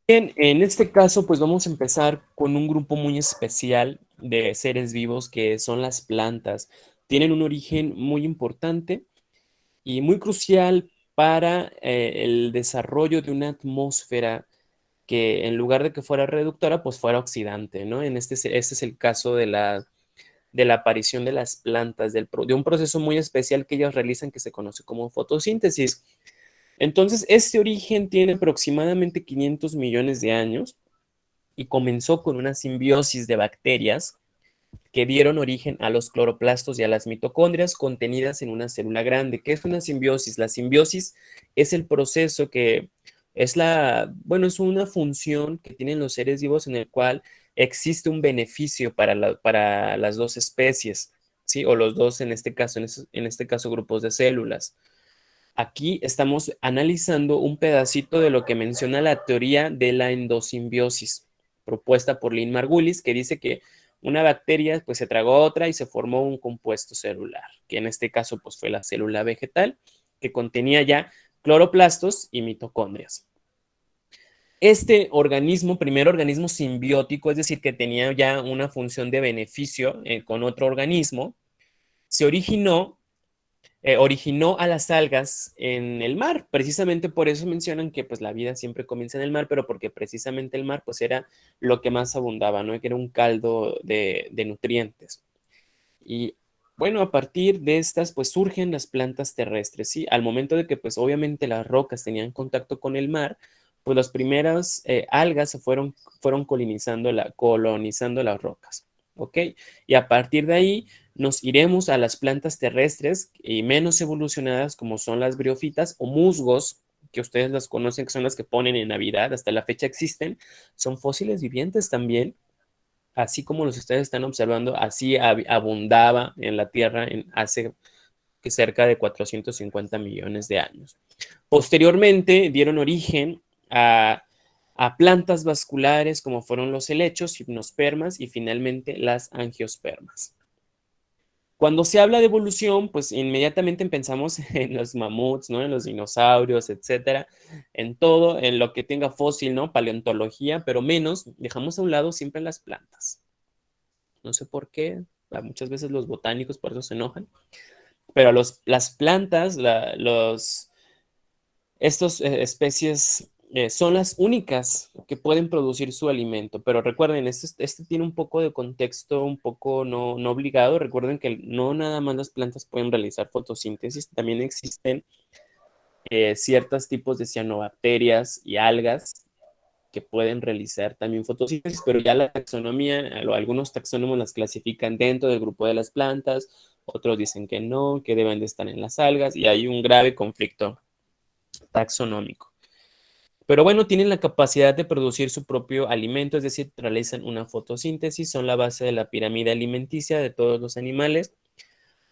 Bien, en este caso, pues vamos a empezar con un grupo muy especial de seres vivos que son las plantas. Tienen un origen muy importante y muy crucial para el desarrollo de una atmósfera que en lugar de que fuera reductora, pues fuera oxidante, ¿no? Este es el caso de la aparición de las plantas, de un proceso muy especial que ellas realizan que se conoce como fotosíntesis. Entonces, este origen tiene aproximadamente 500 millones de años y comenzó con una simbiosis de bacterias que dieron origen a los cloroplastos y a las mitocondrias contenidas en una célula grande. ¿Qué es una simbiosis? La simbiosis es el proceso que bueno, es una función que tienen los seres vivos en el cual existe un beneficio para las dos especies, ¿sí? O los dos, en este caso, en este caso, grupos de células. Aquí estamos analizando un pedacito de lo que menciona la teoría de la endosimbiosis, propuesta por Lynn Margulis, que dice que una bacteria pues se tragó a otra y se formó un compuesto celular, que en este caso pues fue la célula vegetal, que contenía ya cloroplastos y mitocondrias. Este organismo, primer organismo simbiótico, es decir, que tenía ya una función de beneficio con otro organismo, se originó a las algas en el mar. Precisamente por eso mencionan que pues la vida siempre comienza en el mar, pero porque precisamente el mar pues era lo que más abundaba, ¿no? Que era un caldo de nutrientes. Y bueno, a partir de estas pues surgen las plantas terrestres, ¿sí? Al momento de que pues obviamente las rocas tenían contacto con el mar, pues las primeras algas fueron colonizando las rocas, ¿ok? Y a partir de ahí nos iremos a las plantas terrestres y menos evolucionadas como son las briofitas o musgos, que ustedes las conocen, que son las que ponen en Navidad, hasta la fecha existen, son fósiles vivientes también, así como los ustedes están observando, así abundaba en la Tierra hace que cerca de 450 millones de años. Posteriormente dieron origen a plantas vasculares como fueron los helechos, gimnospermas y finalmente las angiospermas. Cuando se habla de evolución, pues inmediatamente pensamos en los mamuts, ¿no? En los dinosaurios, etcétera, en todo, en lo que tenga fósil, ¿no? Paleontología, pero menos, dejamos a un lado siempre las plantas. No sé por qué, muchas veces los botánicos por eso se enojan, pero las plantas, estas especies son las únicas que pueden producir su alimento, pero recuerden, este tiene un poco de contexto, un poco no obligado. Recuerden que no nada más las plantas pueden realizar fotosíntesis, también existen ciertos tipos de cianobacterias y algas que pueden realizar también fotosíntesis, pero ya la taxonomía, algunos taxónomos las clasifican dentro del grupo de las plantas, otros dicen que no, que deben de estar en las algas, y hay un grave conflicto taxonómico. Pero bueno, tienen la capacidad de producir su propio alimento, es decir, realizan una fotosíntesis, son la base de la pirámide alimenticia de todos los animales.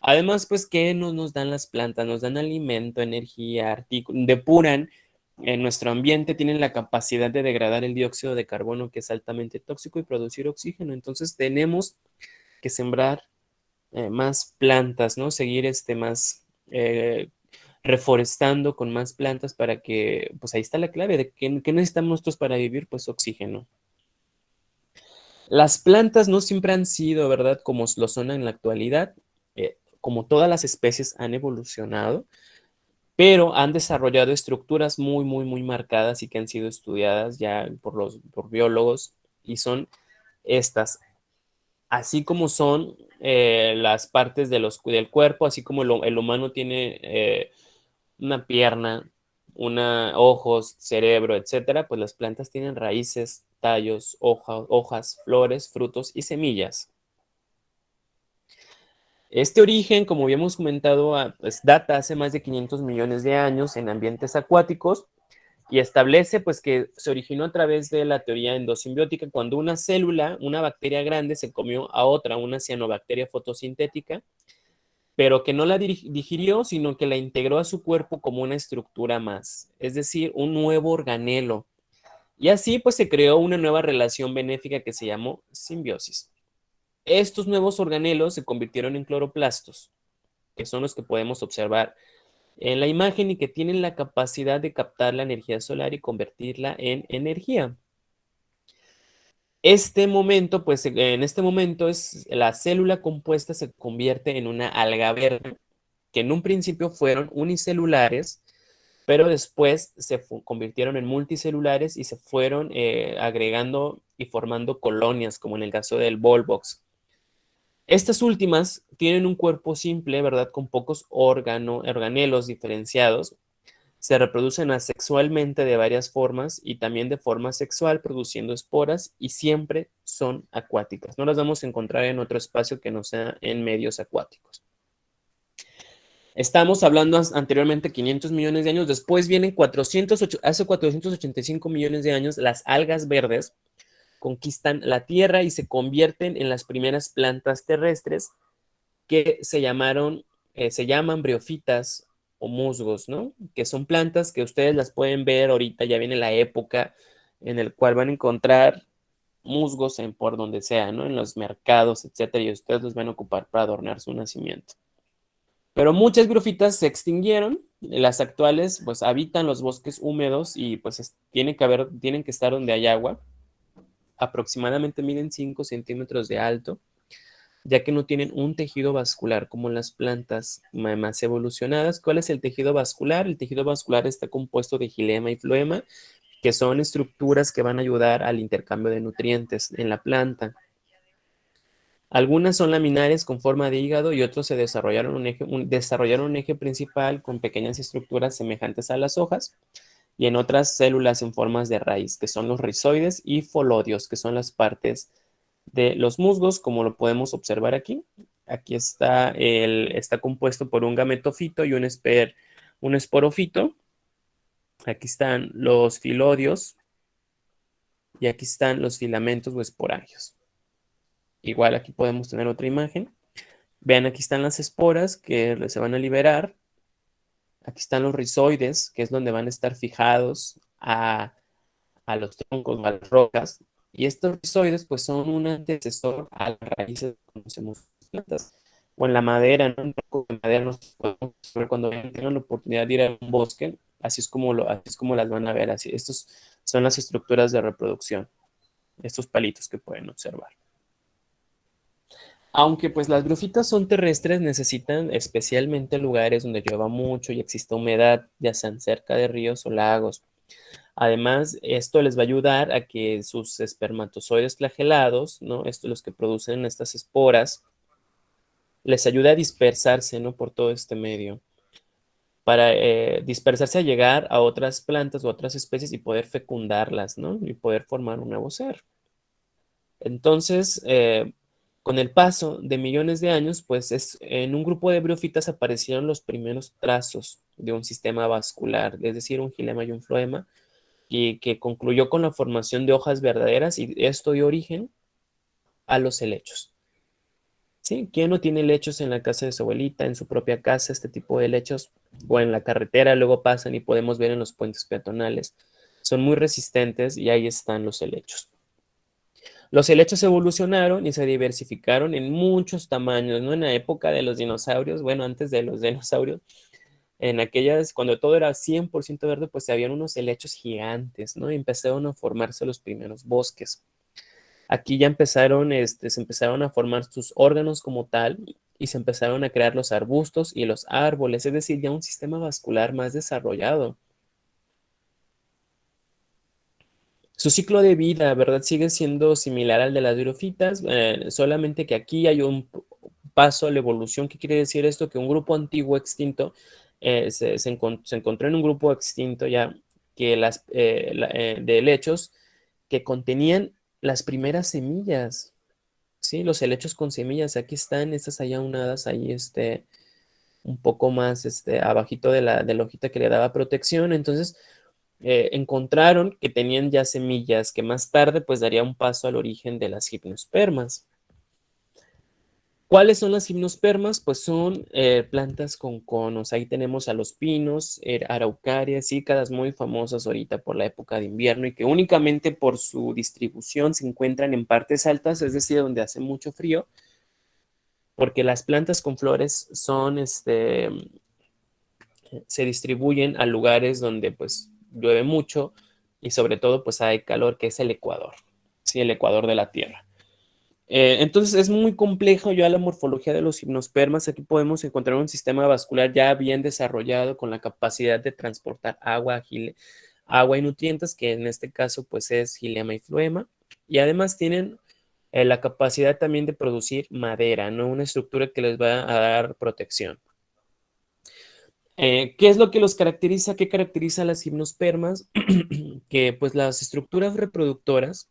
Además, pues, ¿qué nos dan las plantas? Nos dan alimento, energía, depuran en nuestro ambiente, tienen la capacidad de degradar el dióxido de carbono, que es altamente tóxico, y producir oxígeno. Entonces, tenemos que sembrar más plantas, ¿no? Seguir más eh, reforestando con más plantas para que, pues ahí está la clave de que necesitamos nosotros para vivir, pues oxígeno. Las plantas no siempre han sido, ¿verdad? Como lo son en la actualidad. Como todas las especies han evolucionado, pero han desarrollado estructuras muy marcadas y que han sido estudiadas ya por biólogos, y son estas, así como son las partes del cuerpo, así como el humano tiene una pierna, ojos, cerebro, etcétera, pues las plantas tienen raíces, tallos, hojas, flores, frutos y semillas. Este origen, como habíamos comentado, pues, data hace más de 500 millones de años en ambientes acuáticos y establece pues que se originó a través de la teoría endosimbiótica cuando una célula, una bacteria grande, se comió a otra, una cianobacteria fotosintética, pero que no la digirió, sino que la integró a su cuerpo como una estructura más, es decir, un nuevo organelo. Y así pues se creó una nueva relación benéfica que se llamó simbiosis. Estos nuevos organelos se convirtieron en cloroplastos, que son los que podemos observar en la imagen y que tienen la capacidad de captar la energía solar y convertirla en energía. Este momento, pues en este momento es la célula compuesta se convierte en una alga verde, que en un principio fueron unicelulares, pero después se convirtieron en multicelulares y se fueron agregando y formando colonias, como en el caso del Volvox. Estas últimas tienen un cuerpo simple, ¿verdad? Con pocos organelos diferenciados. Se reproducen asexualmente de varias formas y también de forma sexual, produciendo esporas y siempre son acuáticas. No las vamos a encontrar en otro espacio que no sea en medios acuáticos. Estamos hablando anteriormente 500 millones de años, después vienen hace 485 millones de años, las algas verdes conquistan la Tierra y se convierten en las primeras plantas terrestres que se llaman briófitas o musgos, ¿no? Que son plantas que ustedes las pueden ver ahorita, ya viene la época en el cual van a encontrar musgos por donde sea, ¿no? En los mercados, etcétera, y ustedes los van a ocupar para adornar su nacimiento. Pero muchas briófitas se extinguieron, las actuales pues habitan los bosques húmedos y pues tienen que estar donde hay agua, aproximadamente miden 5 centímetros de alto, ya que no tienen un tejido vascular como las plantas más evolucionadas. ¿Cuál es el tejido vascular? El tejido vascular está compuesto de xilema y floema, que son estructuras que van a ayudar al intercambio de nutrientes en la planta. Algunas son laminares con forma de hígado y otros se desarrollaron un eje principal con pequeñas estructuras semejantes a las hojas y en otras células en formas de raíz, que son los rizoides y folodios, que son las partes de los musgos, como lo podemos observar aquí. Aquí está compuesto por un gametofito y un esporofito. Aquí están los filodios y aquí están los filamentos o esporangios. Igual aquí podemos tener otra imagen. Vean, aquí están las esporas que se van a liberar. Aquí están los rizoides, que es donde van a estar fijados a los troncos o a las rocas. Y estos rizoides, pues, son un antecesor a las raíces que conocemos en las plantas. O en la madera, ¿no? Un tronco de madera no se puede ver cuando tengan la oportunidad de ir a un bosque. Así es como las van a ver. Así, estos son las estructuras de reproducción. Estos palitos que pueden observar. Aunque pues las brufitas son terrestres, necesitan especialmente lugares donde llueva mucho y exista humedad, ya sean cerca de ríos o lagos. Además, esto les va a ayudar a que sus espermatozoides flagelados, ¿no? Estos los que producen estas esporas, les ayude a dispersarse, ¿no? Por todo este medio, para dispersarse a llegar a otras plantas u otras especies y poder fecundarlas, ¿no? Y poder formar un nuevo ser. Entonces, con el paso de millones de años, pues en un grupo de briofitas aparecieron los primeros trazos de un sistema vascular, es decir, un gilema y un floema, y que concluyó con la formación de hojas verdaderas y esto dio origen a los helechos. ¿Sí? ¿Quién no tiene helechos en la casa de su abuelita, en su propia casa, este tipo de helechos? O en la carretera luego pasan y podemos ver en los puentes peatonales. Son muy resistentes y ahí están los helechos. Los helechos evolucionaron y se diversificaron en muchos tamaños, ¿no? En la época de los dinosaurios, bueno, antes de los dinosaurios, en aquellas, cuando todo era 100% verde, pues habían unos helechos gigantes, ¿no? Y empezaron a formarse los primeros bosques. Aquí ya se empezaron a formar sus órganos como tal y se empezaron a crear los arbustos y los árboles, es decir, ya un sistema vascular más desarrollado. Su ciclo de vida, ¿verdad? Sigue siendo similar al de las briófitas, solamente que aquí hay un paso a la evolución. ¿Qué quiere decir esto? Que un grupo antiguo extinto se encontró en un grupo extinto ya de helechos que contenían las primeras semillas, ¿sí? Los helechos con semillas, aquí están, estas allá unadas, ahí un poco más abajito de la hojita que le daba protección. Entonces, encontraron que tenían ya semillas que más tarde pues daría un paso al origen de las gimnospermas. ¿Cuáles son las gimnospermas? Pues son plantas con conos. Ahí tenemos a los pinos, araucarias, cícadas muy famosas ahorita por la época de invierno y que únicamente por su distribución se encuentran en partes altas, es decir, donde hace mucho frío, porque las plantas con flores son se distribuyen a lugares donde pues llueve mucho y sobre todo pues hay calor, que es el Ecuador, ¿sí? El Ecuador de la Tierra. Entonces es muy complejo ya la morfología de los gimnospermas. Aquí podemos encontrar un sistema vascular ya bien desarrollado con la capacidad de transportar agua y nutrientes, que en este caso pues es xilema y floema. Y además tienen la capacidad también de producir madera, ¿no? Una estructura que les va a dar protección. ¿Qué es lo que los caracteriza? ¿Qué caracteriza a las gimnospermas? Que pues las estructuras reproductoras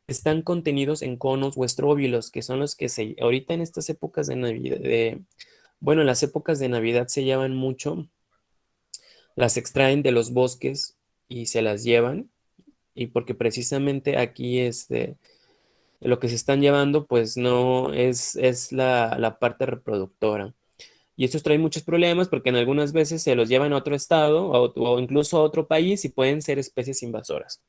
están contenidos en conos o estróbilos, que son los que ahorita en estas épocas de Navidad, bueno, en las épocas de Navidad se llevan mucho, las extraen de los bosques y se las llevan, y porque precisamente aquí lo que se están llevando, pues no es la parte reproductora. Y esto trae muchos problemas porque en algunas veces se los llevan a otro estado o incluso a otro país y pueden ser especies invasoras.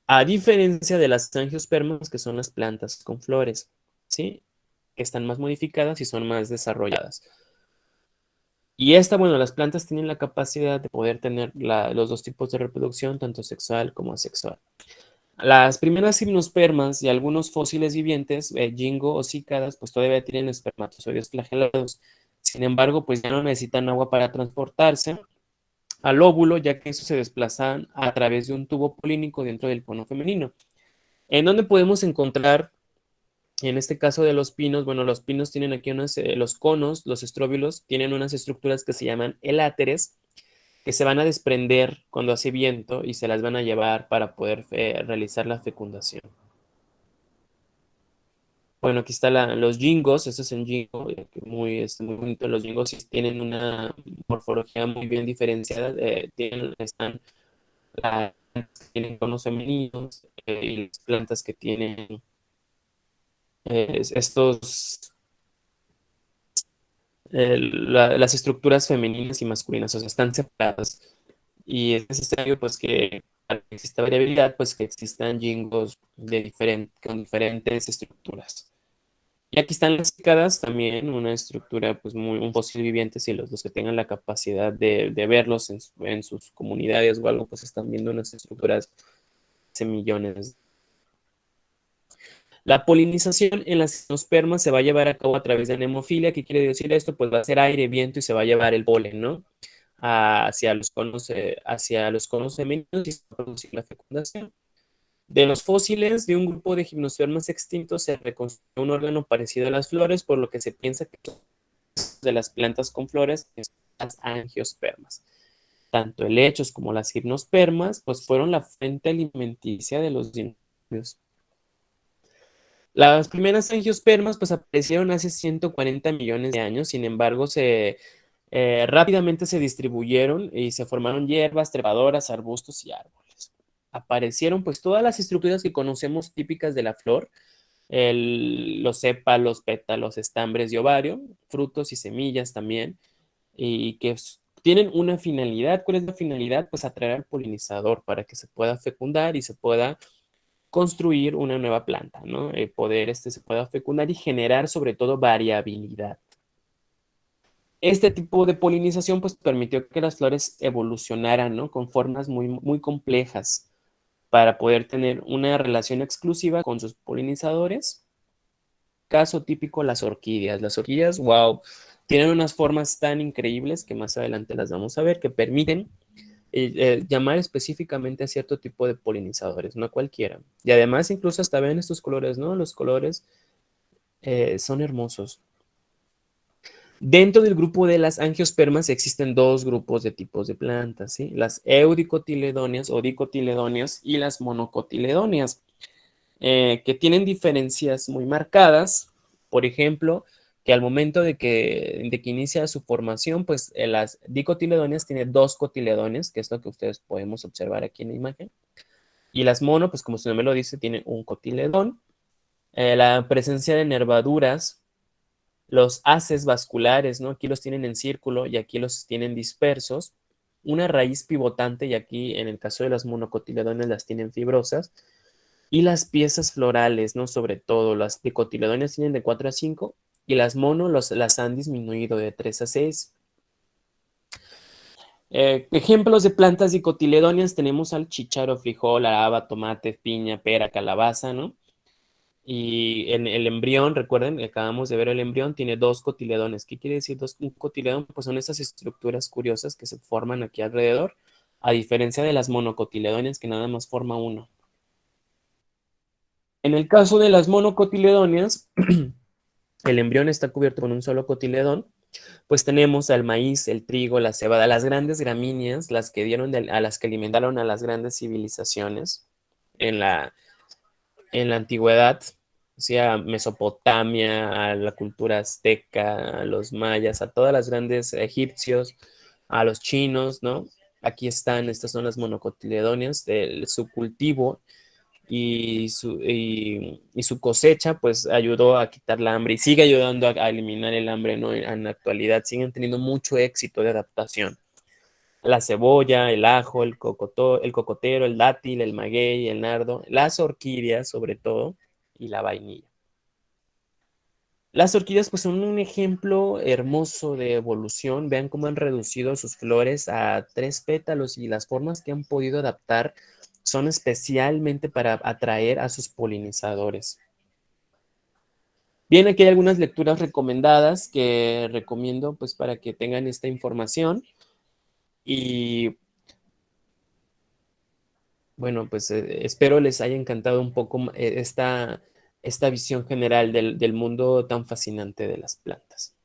A diferencia de las angiospermas, que son las plantas con flores, ¿sí? Que están más modificadas y son más desarrolladas. Y bueno, las plantas tienen la capacidad de poder tener los dos tipos de reproducción, tanto sexual como asexual. Las primeras gimnospermas y algunos fósiles vivientes, Jingo o cícadas, pues todavía tienen espermatozoides flagelados. Sin embargo, pues ya no necesitan agua para transportarse al óvulo, ya que eso se desplazan a través de un tubo polínico dentro del cono femenino. ¿En dónde podemos encontrar, en este caso de los pinos? Bueno, los pinos tienen aquí los conos, los estróbilos, tienen unas estructuras que se llaman eláteres, que se van a desprender cuando hace viento y se las van a llevar para poder realizar la fecundación. Bueno, aquí están los jingos, eso es en jingo, muy bonito. Los jingos sí tienen una morfología muy bien diferenciada, las plantas que tienen conos femeninos y las plantas que tienen estos las estructuras femeninas y masculinas, o sea, están separadas. Y es necesario, pues, que para que exista variabilidad, pues, que existan jingos con diferentes estructuras. Y aquí están las cícadas, también una estructura, pues, un fósil viviente, si los que tengan la capacidad de verlos en sus comunidades o algo, pues, están viendo unas estructuras hace millones. La polinización en las gimnospermas se va a llevar a cabo a través de nemofilia. ¿Qué quiere decir esto? Pues va a ser aire, viento y se va a llevar el polen, ¿no? Hacia los conos femeninos y se va a producir la fecundación. De los fósiles de un grupo de gimnospermas extintos se reconstruyó un órgano parecido a las flores, por lo que se piensa que de las plantas con flores son las angiospermas. Tanto helechos como las gimnospermas, pues fueron la fuente alimenticia de los dinosaurios. Las primeras angiospermas pues aparecieron hace 140 millones de años, sin embargo rápidamente se distribuyeron y se formaron hierbas, trepadoras, arbustos y árboles. Aparecieron pues todas las estructuras que conocemos típicas de la flor, los sépalos, pétalos, estambres y ovario, frutos y semillas también, y que tienen una finalidad. ¿Cuál es la finalidad? Pues atraer al polinizador para que se pueda fecundar y se pueda construir una nueva planta, ¿no? Se pueda fecundar y generar sobre todo variabilidad. Este tipo de polinización pues permitió que las flores evolucionaran, ¿no? Con formas muy, muy complejas para poder tener una relación exclusiva con sus polinizadores. Caso típico, las orquídeas. Las orquídeas, wow, tienen unas formas tan increíbles que más adelante las vamos a ver, que permiten llamar específicamente a cierto tipo de polinizadores, no cualquiera. Y además, incluso hasta ven estos colores, ¿no? Los colores son hermosos. Dentro del grupo de las angiospermas existen dos grupos de tipos de plantas, ¿sí? Las eudicotiledóneas o dicotiledóneas y las monocotiledóneas, que tienen diferencias muy marcadas. Por ejemplo, que al momento de que inicia su formación, pues las dicotiledóneas tienen dos cotiledones, que es lo que ustedes podemos observar aquí en la imagen. Y las mono, pues como su nombre lo dice, tienen un cotiledón. La presencia de nervaduras, los haces vasculares, ¿no? Aquí los tienen en círculo y aquí los tienen dispersos. Una raíz pivotante y aquí en el caso de las monocotiledones las tienen fibrosas. Y las piezas florales, ¿no? Sobre todo, las dicotiledóneas tienen de 4 a 5 y las mono las han disminuido de 3 a 6. Ejemplos de plantas dicotiledóneas tenemos al chícharo, frijol, haba, tomate, piña, pera, calabaza, ¿no? Y en el embrión, recuerden, acabamos de ver el embrión, tiene dos cotiledones. ¿Qué quiere decir un cotiledón? Pues son esas estructuras curiosas que se forman aquí alrededor, a diferencia de las monocotiledóneas que nada más forma uno. En el caso de las monocotiledóneas, el embrión está cubierto con un solo cotiledón, pues tenemos al maíz, el trigo, la cebada, las grandes gramíneas, las que dieron a las que alimentaron a las grandes civilizaciones en la antigüedad, o sea, Mesopotamia, a la cultura azteca, a los mayas, a todas las grandes egipcios, a los chinos, ¿no? Aquí están, estas son las monocotiledóneas, su cultivo y su cosecha, pues ayudó a quitar la hambre y sigue ayudando a eliminar el hambre, ¿no? En la actualidad siguen teniendo mucho éxito de adaptación. La cebolla, el ajo, el cocotero, el dátil, el maguey, el nardo, las orquídeas sobre todo y la vainilla. Las orquídeas pues son un ejemplo hermoso de evolución. Vean cómo han reducido sus flores a 3 pétalos y las formas que han podido adaptar son especialmente para atraer a sus polinizadores. Bien, aquí hay algunas lecturas recomendadas que recomiendo pues para que tengan esta información y bueno, pues espero les haya encantado un poco esta visión general del mundo tan fascinante de las plantas.